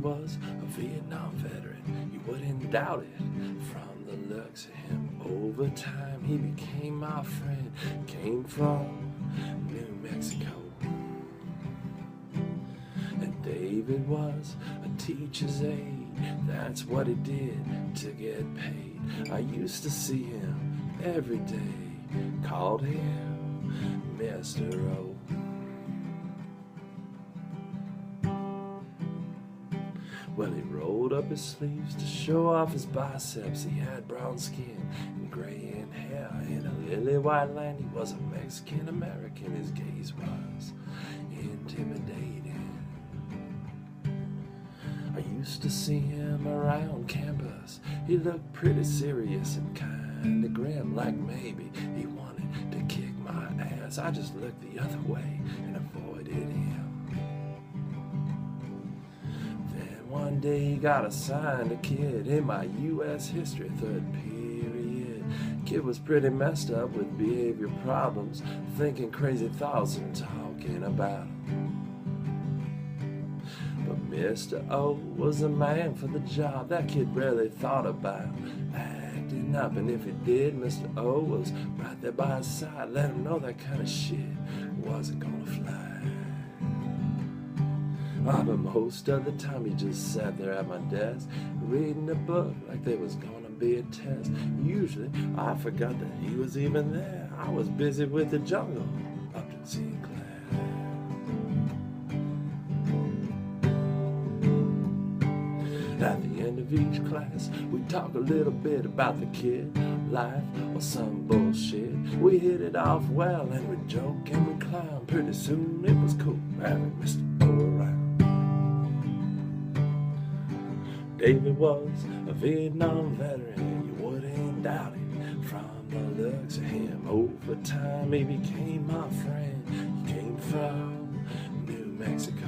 David was a Vietnam veteran, you wouldn't doubt it. From the looks of him, over time he became my friend. Came from New Mexico. And David was a teacher's aide, that's what he did to get paid. I used to see him every day, called him Mr. O. Well, he rolled up his sleeves to show off his biceps. He had brown skin and gray hair. In a lily white land, he was a Mexican American. His gaze was intimidating. I used to see him around campus. He looked pretty serious and kinda grim, like maybe he wanted to kick my ass. I just looked the other way and avoided him. One day he got assigned a kid in my U.S. history third period. Kid was pretty messed up with behavior problems, thinking crazy thoughts and talking about them. But Mr. O was the man for the job. That kid rarely thought about acting up, and if he did, Mr. O was right there by his side. Let him know that kind of shit wasn't gonna fly. But most of the time he just sat there at my desk, reading a book like there was gonna be a test. Usually I forgot that he was even there. I was busy with the jungle up in Sinclair. At the end of each class, we talk a little bit about the kid, life, or some bullshit. We hit it off well and we joke and we clown. Pretty soon it was cool having Mr. O around. David was a Vietnam veteran, you wouldn't doubt it. From the looks of him, over time he became my friend. He came from New Mexico.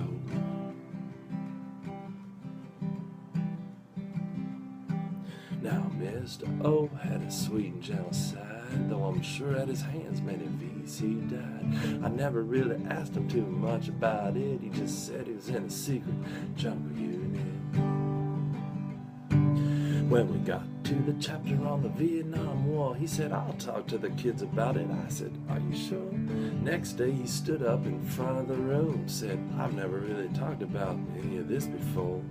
Now Mr. O had a sweet and gentle side, though I'm sure at his hands many VC died. I never really asked him too much about it, he just said he was in a secret jungle unit. When we got to the chapter on the Vietnam War, he said, I'll talk to the kids about it. I said, are you sure? Next day he stood up in front of the room, said, I've never really talked about any of this before.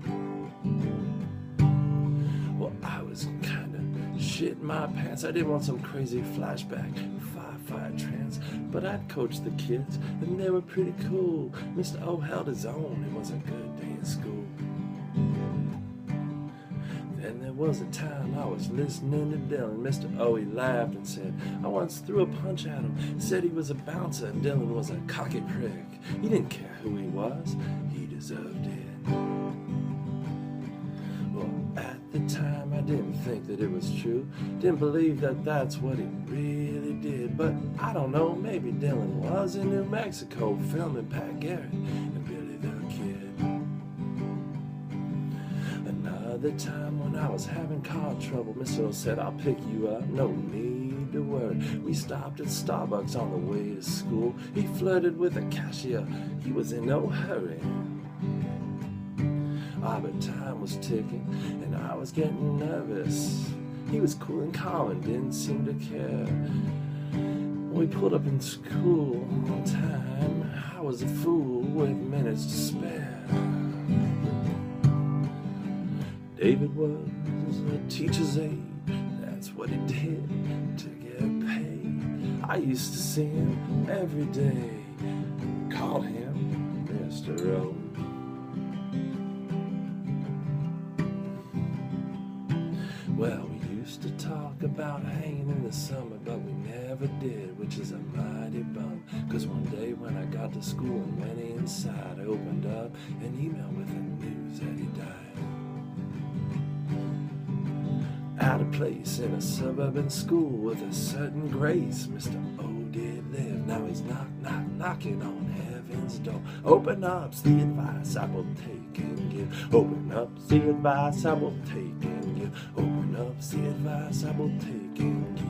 Well, I was kind of shitting my pants. I didn't want some crazy flashback, firefight trance, but I'd coached the kids and they were pretty cool. Mr. O held his own. It was a good day in school. And there was a time I was listening to Dylan. Mr. O, he laughed and said, I once threw a punch at him. Said he was a bouncer and Dylan was a cocky prick. He didn't care who he was, he deserved it. Well, at the time I didn't think that it was true. Didn't believe that that's what he really did. But I don't know, maybe Dylan was in New Mexico filming Pat Garrett and Billy the Kid. Another time when I was having car trouble, Mr. O said, I'll pick you up, no need to worry. We stopped at Starbucks on the way to school. He flirted with a cashier, he was in no hurry. But time was ticking and I was getting nervous. He was cool and calm and didn't seem to care. When we pulled up in school on time, I was a fool with minutes to spare. David was a teacher's aide, that's what he did to get paid. I used to see him every day, called him Mr. O. Well, we used to talk about hanging in the summer, but we never did, which is a mighty bum. Cause one day when I got to school and went inside, I opened up an email with the news that he died. Out of place in a suburban school with a certain grace, Mr. O did live. Now he's knocking on heaven's door. Open up's the advice I will take and give. Open up's the advice I will take and give. Open up's the advice I will take and give.